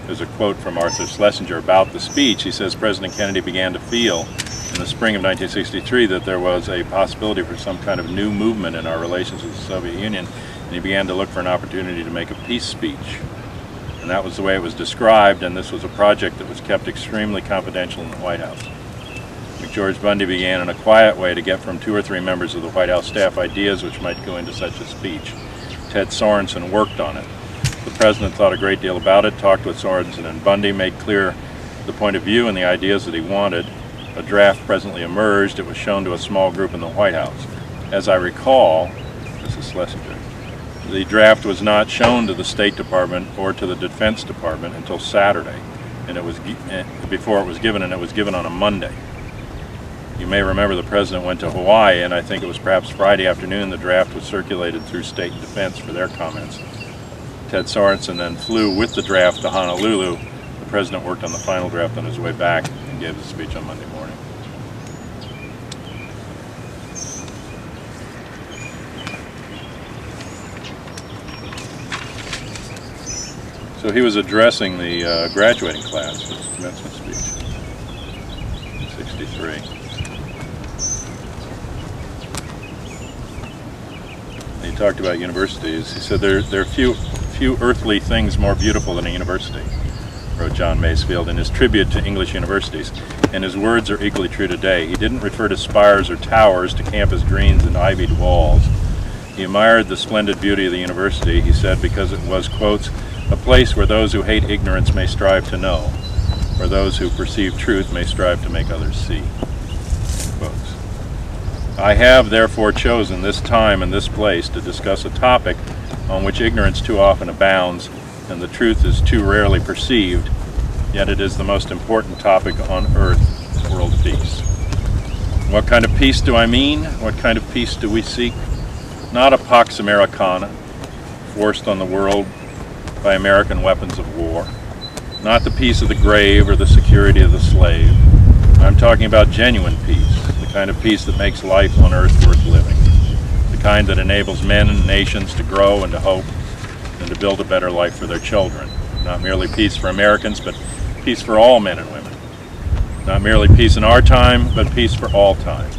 There's a quote from Arthur Schlesinger about the speech. He says, President Kennedy began to feel in the spring of 1963 that there was a possibility for some kind of new movement in our relations with the Soviet Union, and he began to look for an opportunity to make a peace speech. And that was the way it was described, and this was a project that was kept extremely confidential in the White House. George Bundy began in a quiet way to get from 2 or 3 members of the White House staff ideas which might go into such a speech. Ted Sorensen worked on it. The president thought a great deal about it, talked with Sorensen and Bundy, made clear the point of view and the ideas that he wanted. A draft presently emerged. It was shown to a small group in the White House. As I recall, this is Schlesinger, the draft was not shown to the State Department or to the Defense Department until Saturday, and it was before it was given, and it was given on a Monday. You may remember the president went to Hawaii, and I think it was perhaps Friday afternoon the draft was circulated through State and Defense for their comments. Ted Sorensen then flew with the draft to Honolulu. The president worked on the final draft on his way back and gave the speech on Monday morning. So he was addressing the graduating class for his commencement speech in '63. He talked about universities. He said there are few earthly things more beautiful than a university, wrote John Masefield in his tribute to English universities, and his words are equally true today. He didn't refer to spires or towers, to campus greens and ivied walls. He admired the splendid beauty of the university, he said, because it was, quotes, a place where those who hate ignorance may strive to know, where those who perceive truth may strive to make others see. Quotes. I have therefore chosen this time and this place to discuss a topic on which ignorance too often abounds and the truth is too rarely perceived, yet it is the most important topic on earth, world peace. What kind of peace do I mean? What kind of peace do we seek? Not a Pax Americana, forced on the world by American weapons of war. Not the peace of the grave or the security of the slave. I'm talking about genuine peace, the kind of peace that makes life on earth worth living, the kind that enables men and nations to grow and to hope and to build a better life for their children. Not merely peace for Americans, but peace for all men and women. Not merely peace in our time, but peace for all time.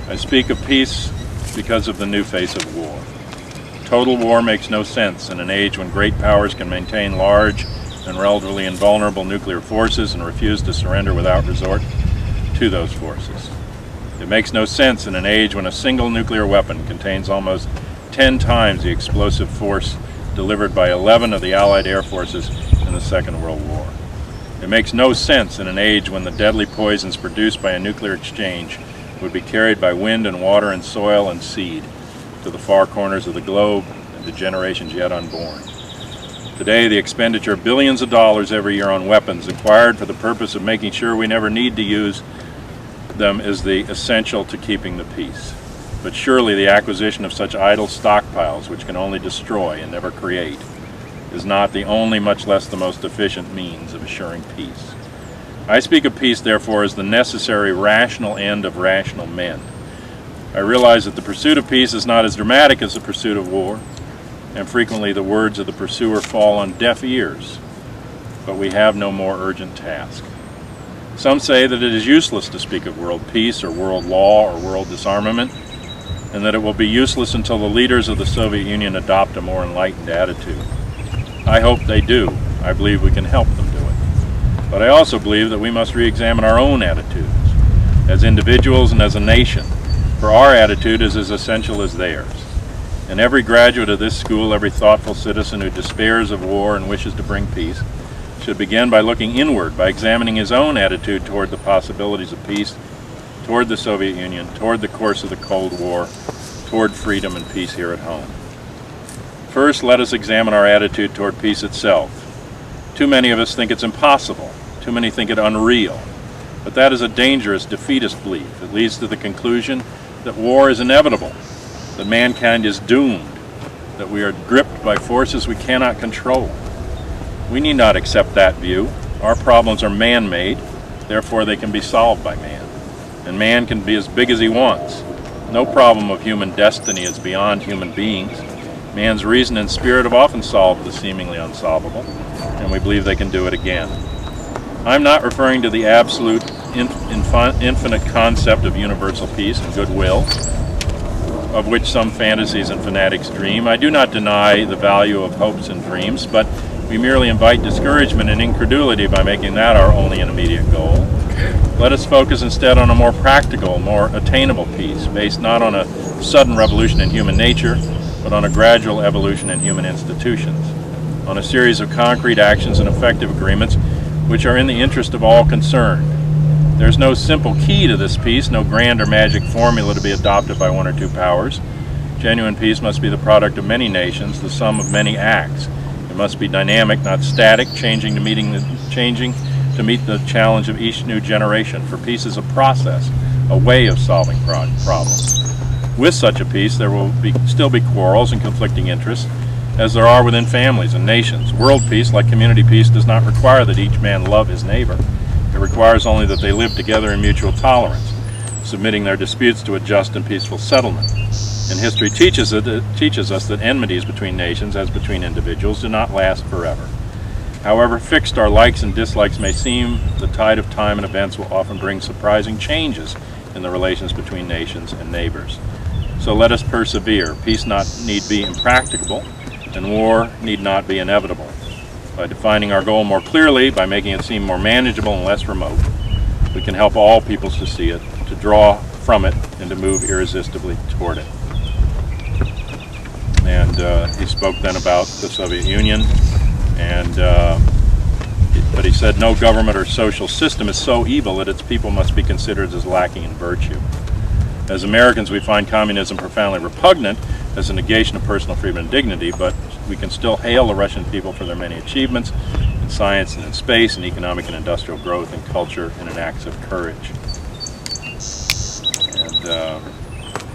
I speak of peace because of the new face of war. Total war makes no sense in an age when great powers can maintain large and relatively invulnerable nuclear forces and refuse to surrender without resort to those forces. It makes no sense in an age when a single nuclear weapon contains almost 10 times the explosive force delivered by 11 of the Allied air forces in the Second World War. It makes no sense in an age when the deadly poisons produced by a nuclear exchange would be carried by wind and water and soil and seed to the far corners of the globe and to generations yet unborn. Today, the expenditure of billions of dollars every year on weapons acquired for the purpose of making sure we never need to use them is the essential to keeping the peace. But surely the acquisition of such idle stockpiles, which can only destroy and never create, is not the only, much less the most efficient means of assuring peace. I speak of peace, therefore, as the necessary rational end of rational men. I realize that the pursuit of peace is not as dramatic as the pursuit of war, and frequently the words of the pursuer fall on deaf ears, but we have no more urgent task. Some say that it is useless to speak of world peace or world law or world disarmament, and that it will be useless until the leaders of the Soviet Union adopt a more enlightened attitude. I hope they do. I believe we can help them do it. But I also believe that we must re-examine our own attitudes, as individuals and as a nation, for our attitude is as essential as theirs. And every graduate of this school, every thoughtful citizen who despairs of war and wishes to bring peace, should begin by looking inward, by examining his own attitude toward the possibilities of peace, toward the Soviet Union, toward the course of the Cold War, toward freedom and peace here at home. First, let us examine our attitude toward peace itself. Too many of us think it's impossible. Too many think it unreal. But that is a dangerous, defeatist belief. It leads to the conclusion that war is inevitable, that mankind is doomed, that we are gripped by forces we cannot control. We need not accept that view. Our problems are man-made, therefore they can be solved by man. And man can be as big as he wants. No problem of human destiny is beyond human beings. Man's reason and spirit have often solved the seemingly unsolvable, and we believe they can do it again. I'm not referring to the absolute infinite concept of universal peace and goodwill, of which some fantasies and fanatics dream. I do not deny the value of hopes and dreams, but we merely invite discouragement and incredulity by making that our only and immediate goal. Let us focus instead on a more practical, more attainable peace, based not on a sudden revolution in human nature, but on a gradual evolution in human institutions, on a series of concrete actions and effective agreements which are in the interest of all concerned. There's no simple key to this peace, no grand or magic formula to be adopted by one or two powers. Genuine peace must be the product of many nations, the sum of many acts. It must be dynamic, not static, changing to meet the challenge of each new generation. For peace is a process, a way of solving problems. With such a peace, there will still be quarrels and conflicting interests, as there are within families and nations. World peace, like community peace, does not require that each man love his neighbor. It requires only that they live together in mutual tolerance, submitting their disputes to a just and peaceful settlement. And history teaches us that enmities between nations, as between individuals, do not last forever. However fixed our likes and dislikes may seem, the tide of time and events will often bring surprising changes in the relations between nations and neighbors. So let us persevere. Peace need be impracticable, and war need not be inevitable. By defining our goal more clearly, by making it seem more manageable and less remote, we can help all peoples to see it, to draw from it, and to move irresistibly toward it. And he spoke then about the Soviet Union, but he said no government or social system is so evil that its people must be considered as lacking in virtue. As Americans, we find communism profoundly repugnant as a negation of personal freedom and dignity, but we can still hail the Russian people for their many achievements in science and in space, in economic and industrial growth, in culture, and in acts of courage. And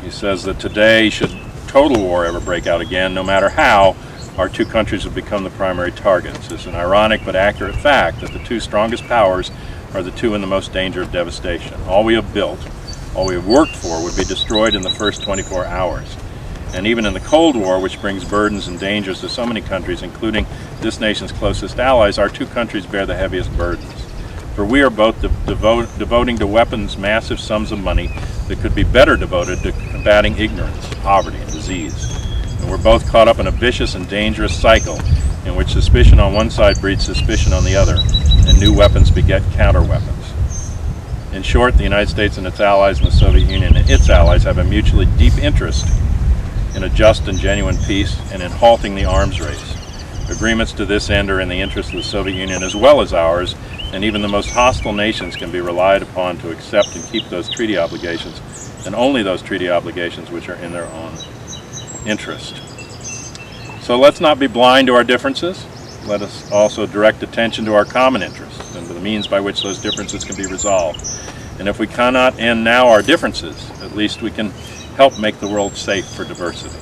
he says that today, should total war ever break out again, no matter how, our two countries have become the primary targets. It's an ironic but accurate fact that the two strongest powers are the two in the most danger of devastation. All we have built, all we have worked for, would be destroyed in the first 24 hours. And even in the Cold War, which brings burdens and dangers to so many countries, including this nation's closest allies, our two countries bear the heaviest burdens. For we are both devoting to weapons massive sums of money that could be better devoted to combating ignorance, poverty, and disease. And we're both caught up in a vicious and dangerous cycle in which suspicion on one side breeds suspicion on the other, and new weapons beget counter-weapons. In short, the United States and its allies and the Soviet Union and its allies have a mutually deep interest in a just and genuine peace and in halting the arms race. Agreements to this end are in the interest of the Soviet Union as well as ours, and even the most hostile nations can be relied upon to accept and keep those treaty obligations, and only those treaty obligations which are in their own interest. So let's not be blind to our differences. Let us also direct attention to our common interests and to the means by which those differences can be resolved. And if we cannot end now our differences, at least we can help make the world safe for diversity.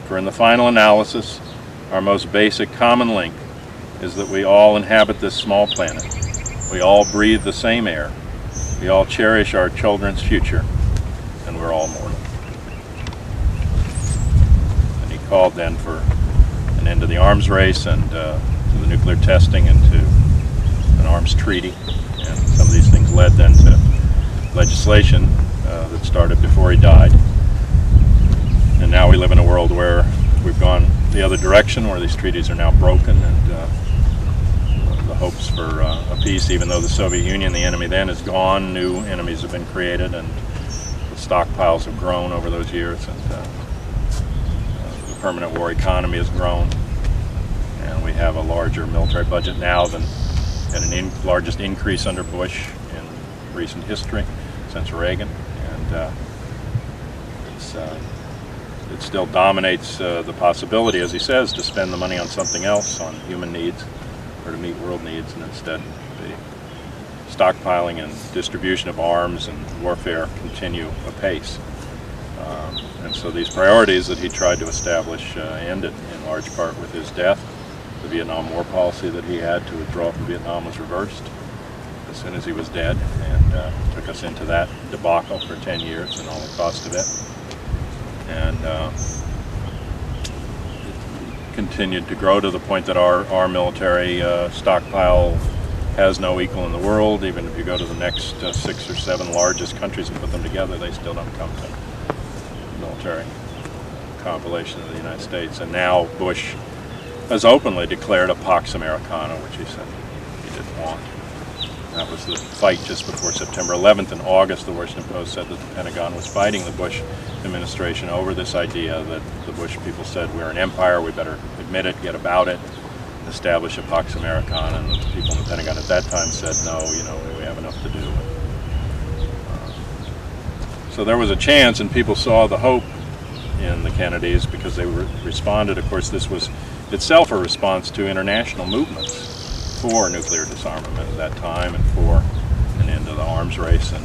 For in the final analysis, our most basic common link is that we all inhabit this small planet. We all breathe the same air. We all cherish our children's future, and we're all mortal. And he called then for an end to the arms race and to the nuclear testing and to an arms treaty. And some of these things led then to legislation that started before he died. And now we live in a world where we've gone the other direction, where these treaties are now broken, and the hopes for a peace, even though the Soviet Union, the enemy then, is gone, new enemies have been created, and the stockpiles have grown over those years, and the permanent war economy has grown, and we have a larger military budget now than at largest increase under Bush in recent history since Reagan, and it still dominates the possibility, as he says, to spend the money on something else, on human needs, or to meet world needs, and instead the stockpiling and distribution of arms and warfare continue apace. And so these priorities that he tried to establish ended in large part with his death. The Vietnam War policy that he had to withdraw from Vietnam was reversed as soon as he was dead, and took us into that debacle for 10 years and all the cost of it. And continued to grow to the point that our military stockpile has no equal in the world. Even if you go to the next 6 or 7 largest countries and put them together, they still don't come to military compilation of the United States. And now Bush has openly declared a Pax Americana, which he said he didn't want. That was the fight just before September 11th. In August, the Washington Post said that the Pentagon was fighting the Bush administration over this idea that the Bush people said, we're an empire, we better admit it, get about it, establish a Pax Americana. And the people in the Pentagon at that time said, no, we have enough to do. So there was a chance, and people saw the hope in the Kennedys because they responded. Of course, this was itself a response to international movements for nuclear disarmament at that time and for an end to the arms race and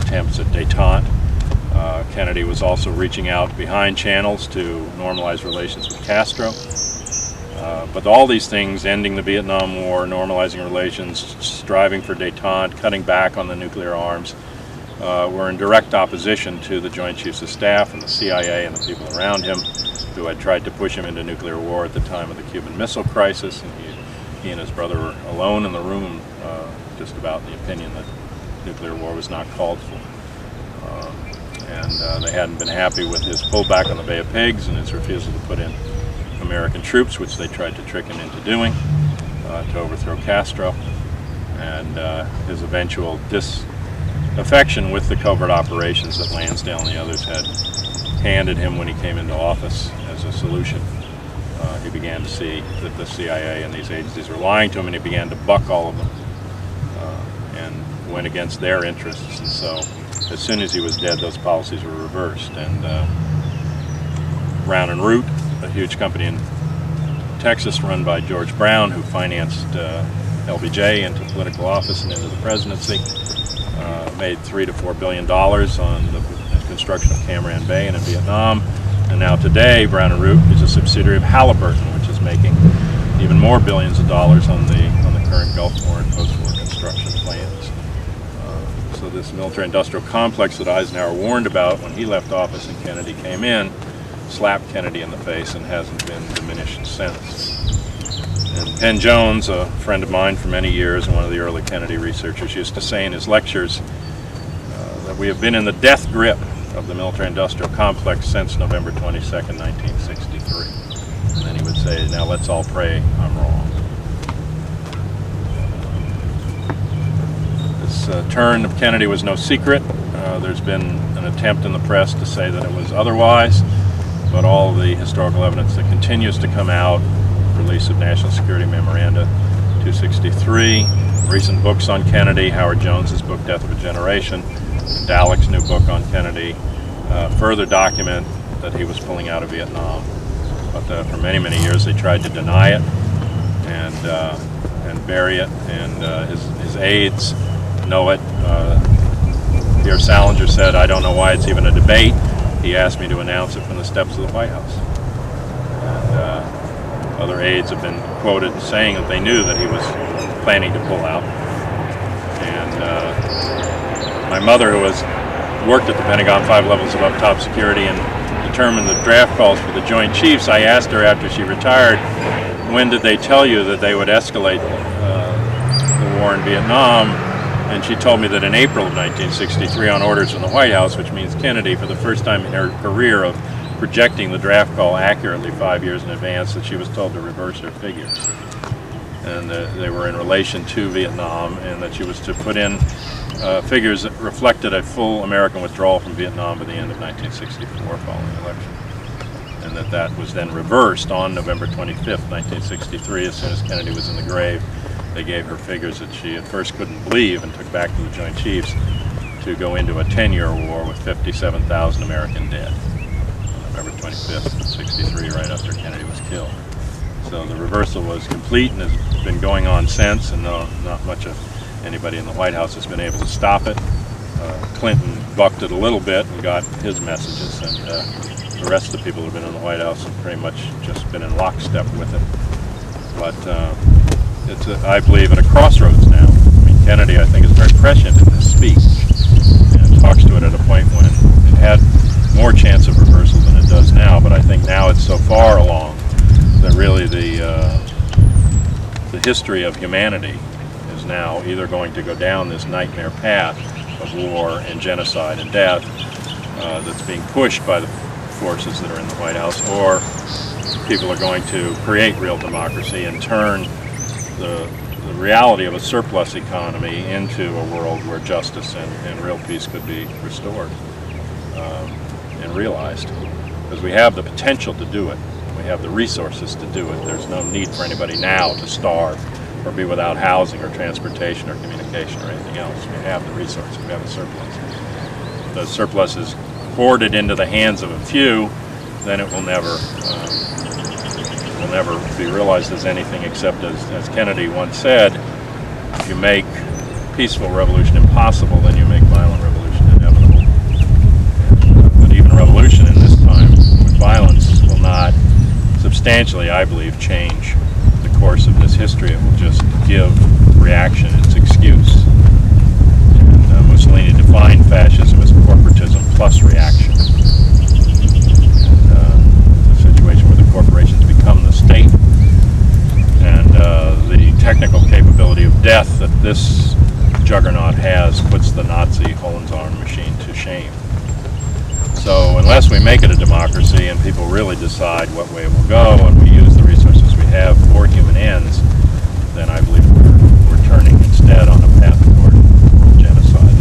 attempts at détente. Kennedy was also reaching out behind channels to normalize relations with Castro. But all these things, ending the Vietnam War, normalizing relations, striving for détente, cutting back on the nuclear arms, were in direct opposition to the Joint Chiefs of Staff and the CIA and the people around him who had tried to push him into nuclear war at the time of the Cuban Missile Crisis. And he and his brother were alone in the room, just about the opinion that nuclear war was not called for. And they hadn't been happy with his pullback on the Bay of Pigs and his refusal to put in American troops, which they tried to trick him into doing, to overthrow Castro, and his eventual disaffection with the covert operations that Lansdale and the others had handed him when he came into office as a solution. He began to see that the CIA and these agencies were lying to him, and he began to buck all of them and went against their interests. And so as soon as he was dead, those policies were reversed. And Brown and Root, a huge company in Texas run by George Brown, who financed LBJ into political office and into the presidency, made $3 to $4 billion on the construction of Cam Ranh Bay and in Vietnam. And now today, Brown and Root is a subsidiary of Halliburton, which is making even more billions of dollars on the current Gulf War and post-war construction plans. So this military-industrial complex that Eisenhower warned about when he left office and Kennedy came in, slapped Kennedy in the face and hasn't been diminished since. And Penn Jones, a friend of mine for many years and one of the early Kennedy researchers, used to say in his lectures that we have been in the death grip of the military-industrial complex since November 22nd, 1963. And then he would say, now let's all pray I'm wrong. This turn of Kennedy was no secret. There's been an attempt in the press to say that it was otherwise, but all the historical evidence that continues to come out, release of National Security Memoranda 263, recent books on Kennedy, Howard Jones's book Death of a Generation, Dalek's new book on Kennedy, further document that he was pulling out of Vietnam. But for many, many years they tried to deny it and bury it, and his aides know it. Pierre Salinger said, I don't know why it's even a debate. He asked me to announce it from the steps of the White House. And other aides have been quoted saying that they knew that he was planning to pull out. And my mother, who has worked at the Pentagon 5 levels above top security and determined the draft calls for the Joint Chiefs, I asked her after she retired, when did they tell you that they would escalate the war in Vietnam? And she told me that in April of 1963, on orders from the White House, which means Kennedy, for the first time in her career of projecting the draft call accurately 5 years in advance, that she was told to reverse her figures. And they were in relation to Vietnam, and that she was to put in figures that reflected a full American withdrawal from Vietnam by the end of 1964 following the election. And that was then reversed on November 25th, 1963, as soon as Kennedy was in the grave. They gave her figures that she at first couldn't believe and took back to the Joint Chiefs to go into a 10-year war with 57,000 American dead on November 25th, 63, right after Kennedy was killed. So the reversal was complete and has been going on since, and not much of anybody in the White House has been able to stop it. Clinton bucked it a little bit and got his messages, and the rest of the people who have been in the White House have pretty much just been in lockstep with it. But it's, I believe, at a crossroads now. I mean, Kennedy, I think, is very prescient in his speech and talks to it at a point when it had more chance of reversal than it does now. But I think now it's so far along history of humanity is now either going to go down this nightmare path of war and genocide and death that's being pushed by the forces that are in the White House, or people are going to create real democracy and turn the reality of a surplus economy into a world where justice and real peace could be restored and realized. Because we have the potential to do it. We have the resources to do it. There's no need for anybody now to starve or be without housing or transportation or communication or anything else. We have the resources. We have a surplus. If the surplus is hoarded into the hands of a few, then it will never be realized as anything except, as Kennedy once said, if you make peaceful revolution impossible, then you make violent revolution inevitable. But even revolution in this time with violence will not substantially, I believe, change the course of this history. It will just give reaction its excuse. And Mussolini defined fascism as corporatism plus reaction. The situation where the corporations become the state, and the technical capability of death that this juggernaut has puts the Nazi Hohenzollern machine to shame. So unless we make it a democracy and people really decide what way it will go, and we use the resources we have for human ends, then I believe we're turning instead on a path toward genocide.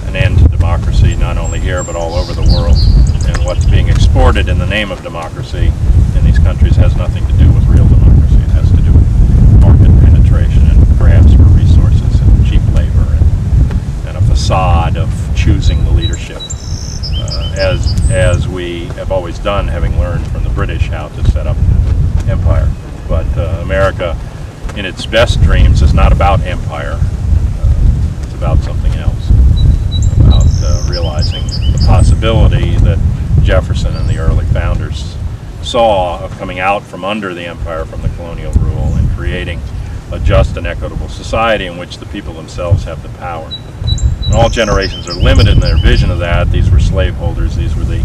An end to democracy, not only here but all over the world. And what's being exported in the name of democracy in these countries has nothing to do with real democracy. It has to do with market penetration and grabs for resources and cheap labor and a facade of choosing the leadership, as we have always done, having learned from the British how to set up empire. But America, in its best dreams, is not about empire. It's about something else, about realizing the possibility that Jefferson and the early founders saw of coming out from under the empire, from the colonial rule, and creating a just and equitable society in which the people themselves have the power. And all generations are limited in their vision of that. These were slaveholders. These were the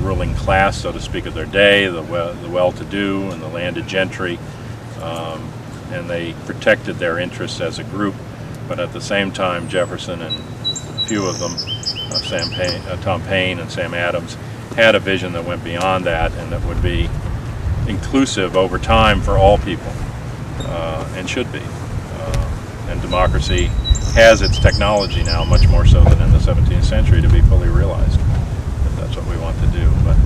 ruling class, so to speak, of their day, the well-to-do and the landed gentry, and they protected their interests as a group. But at the same time, Jefferson and a few of them, Tom Paine and Sam Adams, had a vision that went beyond that and that would be inclusive over time for all people, and should be. And democracy has its technology now, much more so than in the 17th century, to be fully realized, if that's what we want to do. But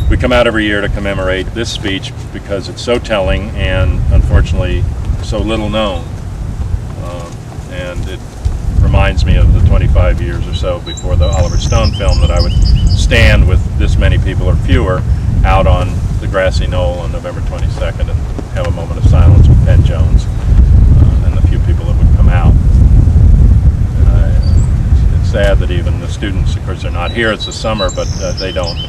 we come out every year to commemorate this speech because it's so telling and, unfortunately, so little known. And it reminds me of the 25 years or so before the Oliver Stone film that I would stand with this many people or fewer out on the grassy knoll on November 22nd and have a moment of silence with Penn Jones and the few people that would come out. It's sad that even the students, of course, they're not here, it's the summer, but they don't,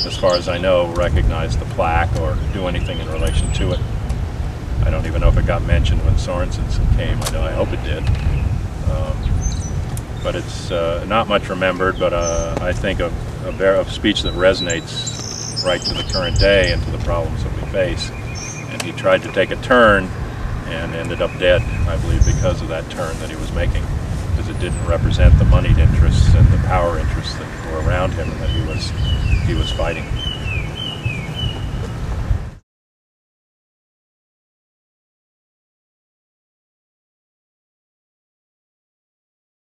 as far as I know, recognize the plaque or do anything in relation to it. I don't even know if it got mentioned when Sorensen came. I hope it did. But it's not much remembered, but I think a speech that resonates right to the current day and to the problems that we face. And he tried to take a turn and ended up dead, I believe, because of that turn that he was making, because it didn't represent the moneyed interests and the power interests that were around him and that he was fighting.